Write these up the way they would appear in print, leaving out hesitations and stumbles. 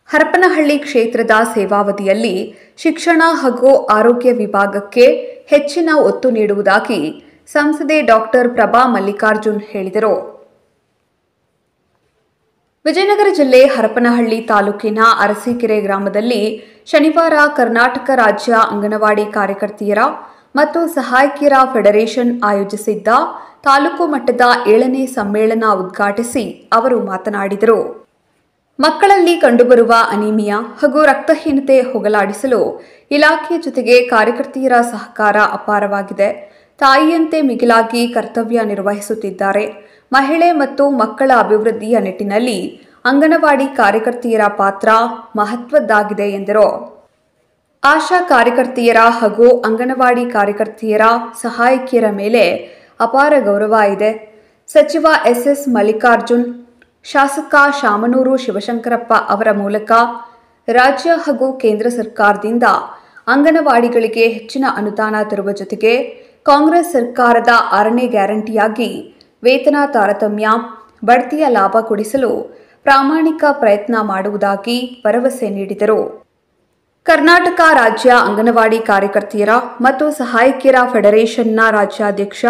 ಹರಪನಹಳ್ಳಿ ಕ್ಷೇತ್ರದ ಸೇವಾವಧಿಯಲ್ಲಿ ಶಿಕ್ಷಣ ಹಾಗೂ ಆರೋಗ್ಯ ವಿಭಾಗಕ್ಕೆ ಹೆಚ್ಚಿನ ಒತ್ತು ನೀಡುವುದಾಗಿ ಸಂಸದೆ ಡಾಕ್ಟರ್ ಪ್ರಭಾ ಮಲ್ಲಿಕಾರ್ಜುನ್ ಹೇಳಿದರು. ವಿಜಯನಗರ ಜಿಲ್ಲೆ ಹರಪನಹಳ್ಳಿ ತಾಲೂಕಿನ ಅರಸೀಕೆರೆ ಗ್ರಾಮದಲ್ಲಿ ಶನಿವಾರ ಕರ್ನಾಟಕ ರಾಜ್ಯ ಅಂಗನವಾಡಿ ಕಾರ್ಯಕರ್ತೆಯರ ಮತ್ತು ಸಹಾಯಕಿಯರ ಫೆಡರೇಷನ್ ಆಯೋಜಿಸಿದ್ದ ತಾಲೂಕು ಮಟ್ಟದ 7ನೇ ಸಮ್ಮೇಳನ ಉದ್ಘಾಟಿಸಿ ಅವರು ಮಾತನಾಡಿದರು. ಮಕ್ಕಳಲ್ಲಿ ಕಂಡುಬರುವ ಅನಿಮಿಯಾ ಹಾಗೂ ರಕ್ತಹೀನತೆ ಹೋಗಲಾಡಿಸಲು ಇಲಾಖೆಯ ಜೊತೆಗೆ ಕಾರ್ಯಕರ್ತೆಯರ ಸಹಕಾರ ಅಪಾರವಾಗಿದೆ. ತಾಯಿಯಂತೆ ಮಿಗಿಲಾಗಿ ಕರ್ತವ್ಯ ನಿರ್ವಹಿಸುತ್ತಿದ್ದಾರೆ. ಮಹಿಳೆ ಮತ್ತು ಮಕ್ಕಳ ಅಭಿವೃದ್ಧಿಯ ನಿಟ್ಟಿನಲ್ಲಿ ಅಂಗನವಾಡಿ ಕಾರ್ಯಕರ್ತೆಯರ ಪಾತ್ರ ಮಹತ್ವದ್ದಾಗಿದೆ ಎಂದರು. ಆಶಾ ಕಾರ್ಯಕರ್ತೆಯರ ಹಾಗೂ ಅಂಗನವಾಡಿ ಕಾರ್ಯಕರ್ತೆಯರ ಸಹಾಯಕಿಯರ ಮೇಲೆ ಅಪಾರ ಗೌರವ ಇದೆ. ಸಚಿವ ಎಸ್ ಮಲ್ಲಿಕಾರ್ಜುನ್, ಶಾಸಕ ಶಾಮನೂರು ಶಿವಶಂಕರಪ್ಪ ಅವರ ಮೂಲಕ ರಾಜ್ಯ ಹಾಗೂ ಕೇಂದ್ರ ಸರ್ಕಾರದಿಂದ ಅಂಗನವಾಡಿಗಳಿಗೆ ಹೆಚ್ಚಿನ ಅನುದಾನ ತರುವ ಜೊತೆಗೆ ಕಾಂಗ್ರೆಸ್ ಸರ್ಕಾರದ 6ನೇ ಗ್ಯಾರಂಟಿಯಾಗಿ ವೇತನ ತಾರತಮ್ಯ, ಬಡ್ತಿಯ ಲಾಭ ಕೊಡಿಸಲು ಪ್ರಾಮಾಣಿಕ ಪ್ರಯತ್ನ ಮಾಡುವುದಾಗಿ ಭರವಸೆ ನೀಡಿದರು. ಕರ್ನಾಟಕ ರಾಜ್ಯ ಅಂಗನವಾಡಿ ಕಾರ್ಯಕರ್ತೆಯರ ಮತ್ತು ಸಹಾಯಕಿಯರ ಫೆಡರೇಷನ್ನ ರಾಜ್ಯಾಧ್ಯಕ್ಷ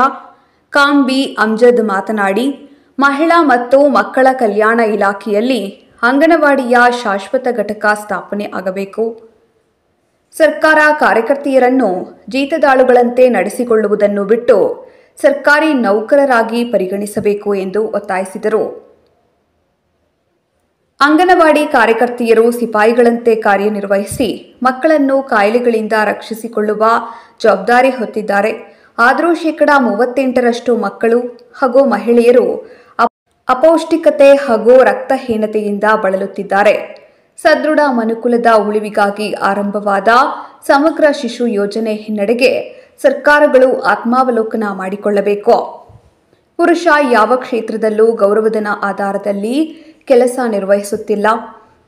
ಕಾಮ್ ಬಿ ಅಮ್ಜದ್ ಮಾತನಾಡಿ, ಮಹಿಳಾ ಮತ್ತು ಮಕ್ಕಳ ಕಲ್ಯಾಣ ಇಲಾಖೆಯಲ್ಲಿ ಅಂಗನವಾಡಿಯ ಶಾಶ್ವತ ಘಟಕ ಸ್ಥಾಪನೆ ಆಗಬೇಕು. ಸರ್ಕಾರ ಕಾರ್ಯಕರ್ತೆಯರನ್ನು ಜೀತದಾಳುಗಳಂತೆ ನಡೆಸಿಕೊಳ್ಳುವುದನ್ನು ಬಿಟ್ಟು ಸರ್ಕಾರಿ ನೌಕರರಾಗಿ ಪರಿಗಣಿಸಬೇಕು ಎಂದು ಒತ್ತಾಯಿಸಿದರು. ಅಂಗನವಾಡಿ ಕಾರ್ಯಕರ್ತೆಯರು ಸಿಪಾಯಿಗಳಂತೆ ಕಾರ್ಯನಿರ್ವಹಿಸಿ ಮಕ್ಕಳನ್ನು ಕಾಯಿಲೆಗಳಿಂದ ರಕ್ಷಿಸಿಕೊಳ್ಳುವ ಜವಾಬ್ದಾರಿ ಹೊತ್ತಿದ್ದಾರೆ. ಆದರೂ 38% ಮಕ್ಕಳು ಹಾಗೂ ಮಹಿಳೆಯರು ಅಪೌಷ್ಟಿಕತೆ ಹಾಗೂ ರಕ್ತಹೀನತೆಯಿಂದ ಬಳಲುತ್ತಿದ್ದಾರೆ. ಸದೃಢ ಮನುಕುಲದ ಉಳಿವಿಗಾಗಿ ಆರಂಭವಾದ ಸಮಗ್ರ ಶಿಶು ಯೋಜನೆ ಹಿನ್ನಡೆಗೆ ಸರ್ಕಾರಗಳು ಆತ್ಮಾವಲೋಕನ ಮಾಡಿಕೊಳ್ಳಬೇಕು. ಪುರುಷ ಯಾವ ಕ್ಷೇತ್ರದಲ್ಲೂ ಗೌರವಧನ ಆಧಾರದಲ್ಲಿ ಕೆಲಸ ನಿರ್ವಹಿಸುತ್ತಿಲ್ಲ.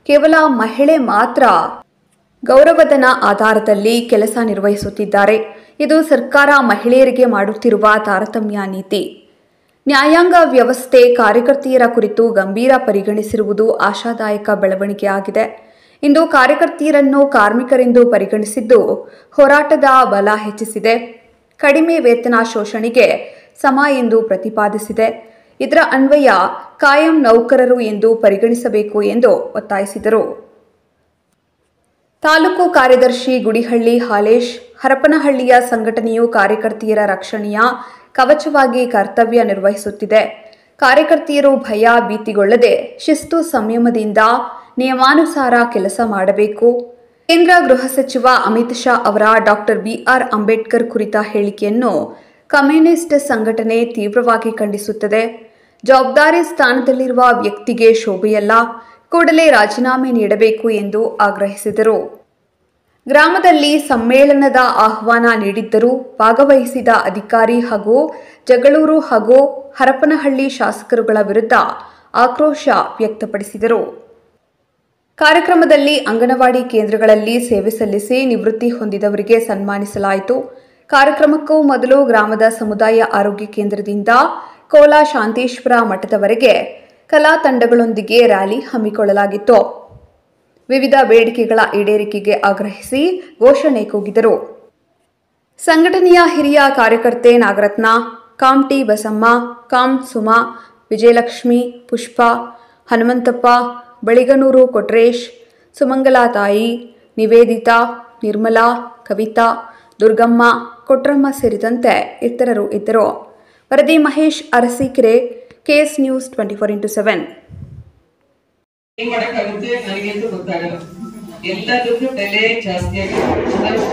ಕೇವಲ ಮಹಿಳೆ ಮಾತ್ರ ಗೌರವಧನ ಆಧಾರದಲ್ಲಿ ಕೆಲಸ ನಿರ್ವಹಿಸುತ್ತಿದ್ದಾರೆ. ಇದು ಸರ್ಕಾರ ಮಹಿಳೆಯರಿಗೆ ಮಾಡುತ್ತಿರುವ ತಾರತಮ್ಯ ನೀತಿ. ನ್ಯಾಯಾಂಗ ವ್ಯವಸ್ಥೆ ಕಾರ್ಯಕರ್ತೆಯರ ಕುರಿತು ಗಂಭೀರ ಪರಿಗಣಿಸಿರುವುದು ಆಶಾದಾಯಕ ಬೆಳವಣಿಗೆಯಾಗಿದೆ. ಇಂದು ಕಾರ್ಯಕರ್ತೆಯರನ್ನು ಕಾರ್ಮಿಕರೆಂದು ಪರಿಗಣಿಸಿದ್ದು ಹೋರಾಟದ ಬಲ ಹೆಚ್ಚಿಸಿದೆ. ಕಡಿಮೆ ವೇತನ ಶೋಷಣೆಗೆ ಸಮ ಎಂದು ಪ್ರತಿಪಾದಿಸಿದೆ. ಇದರ ಅನ್ವಯ ಕಾಯಂ ನೌಕರರು ಎಂದು ಪರಿಗಣಿಸಬೇಕು ಎಂದು ಒತ್ತಾಯಿಸಿದರು. ತಾಲೂಕು ಕಾರ್ಯದರ್ಶಿ ಗುಡಿಹಳ್ಳಿ ಹಾಲೇಶ್, ಹರಪನಹಳ್ಳಿಯ ಸಂಘಟನೆಯು ಕಾರ್ಯಕರ್ತೆಯರ ರಕ್ಷಣೆಯ ಕವಚವಾಗಿ ಕರ್ತವ್ಯ ನಿರ್ವಹಿಸುತ್ತಿದೆ. ಕಾರ್ಯಕರ್ತೆಯರು ಭಯ ಭೀತಿಗೊಳ್ಳದೆ ಶಿಸ್ತು ಸಂಯಮದಿಂದ ನಿಯಮಾನುಸಾರ ಕೆಲಸ ಮಾಡಬೇಕು. ಕೇಂದ್ರ ಗೃಹ ಸಚಿವ ಅಮಿತ್ ಶಾ ಅವರ ಡಾಕ್ಟರ್ BR ಅಂಬೇಡ್ಕರ್ ಕುರಿತ ಹೇಳಿಕೆಯನ್ನು ಕಮ್ಯುನಿಸ್ಟ್ ಸಂಘಟನೆ ತೀವ್ರವಾಗಿ ಖಂಡಿಸುತ್ತದೆ. ಜವಾಬ್ದಾರಿ ಸ್ಥಾನದಲ್ಲಿರುವ ವ್ಯಕ್ತಿಗೆ ಶೋಭೆಯಲ್ಲ, ಕೂಡಲೇ ರಾಜೀನಾಮೆ ನೀಡಬೇಕು ಎಂದು ಆಗ್ರಹಿಸಿದರು. ಗ್ರಾಮದಲ್ಲಿ ಸಮ್ಮೇಳನದ ಆಹ್ವಾನ ನೀಡಿದ್ದರೂ ಭಾಗವಹಿಸಿದ ಅಧಿಕಾರಿ ಹಾಗೂ ಜಗಳೂರು ಹಾಗೂ ಹರಪನಹಳ್ಳಿ ಶಾಸಕರುಗಳ ವಿರುದ್ಧ ಆಕ್ರೋಶ ವ್ಯಕ್ತಪಡಿಸಿದರು. ಕಾರ್ಯಕ್ರಮದಲ್ಲಿ ಅಂಗನವಾಡಿ ಕೇಂದ್ರಗಳಲ್ಲಿ ಸೇವೆ ಸಲ್ಲಿಸಿ ನಿವೃತ್ತಿ ಹೊಂದಿದವರಿಗೆ ಸನ್ಮಾನಿಸಲಾಯಿತು. ಕಾರ್ಯಕ್ರಮಕ್ಕೂ ಮೊದಲು ಗ್ರಾಮದ ಸಮುದಾಯ ಆರೋಗ್ಯ ಕೇಂದ್ರದಿಂದ ಕೋಲ ಶಾಂತೇಶ್ವರ ಮಠದವರೆಗೆ ಕಲಾ ತಂಡಗಳೊಂದಿಗೆ ರ್ಯಾಲಿ ಹಮ್ಮಿಕೊಳ್ಳಲಾಗಿತ್ತು. ವಿವಿಧ ಬೇಡಿಕೆಗಳ ಈಡೇರಿಕೆಗೆ ಆಗ್ರಹಿಸಿ ಘೋಷಣೆ ಕೂಗಿದರು. ಸಂಘಟನೆಯ ಹಿರಿಯ ಕಾರ್ಯಕರ್ತೆ Nagaratna, com T Basamma, com Suma, Vijayalakshmi, Pushpa, Hanumanthappa, Baliganur Kotresh, Sumangala ತಾಯಿ, ನಿವೇದಿತಾ, ನಿರ್ಮಲಾ, ಕವಿತಾ, ದುರ್ಗಮ್ಮ, ಕೊಟ್ರಮ್ಮ ಸೇರಿದಂತೆ ಇತರರು ಇದ್ದರು. ವರದಿ Mahesh, Arsikere, KS news 24x7. ಏನ್ ಮಾಡಕ್ಕಾಗುತ್ತೆ ನನಗಂತೂ ಗೊತ್ತಾಗಲ್ಲ. ಎಲ್ಲದಕ್ಕೂ ಬೆಲೆ ಜಾಸ್ತಿ ಆಗಿದೆ.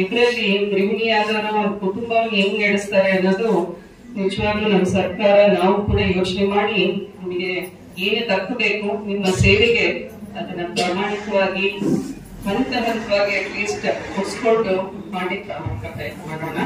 ಇದರಲ್ಲಿ ಗೃಹಿಣಿಯಾದವರು ಅವ್ರ ಕುಟುಂಬವನ್ನು ಹೆಂಗ್ ನಡೆಸ್ತಾರೆ ಅನ್ನೋದು ನಿಜವಾಗ್ಲೂ ನಮ್ಮ ಸರ್ಕಾರ ನಾವು ಕೂಡ ಯೋಚನೆ ಮಾಡಿ ನಮಗೆ ಏನೇ ತಕ್ಕಬೇಕು ನಿಮ್ಮ ಸೇವೆಗೆ ಅದನ್ನ ಪ್ರಾಮಾಣಿಕವಾಗಿ ಹಂತವಾಗಿ ಅಟ್ಲೀಸ್ಟ್ ಕೊಡಿಸ್ಕೊಂಡು ಮಾಡಿ ಪ್ರಯತ್ನ ಮಾಡೋಣ.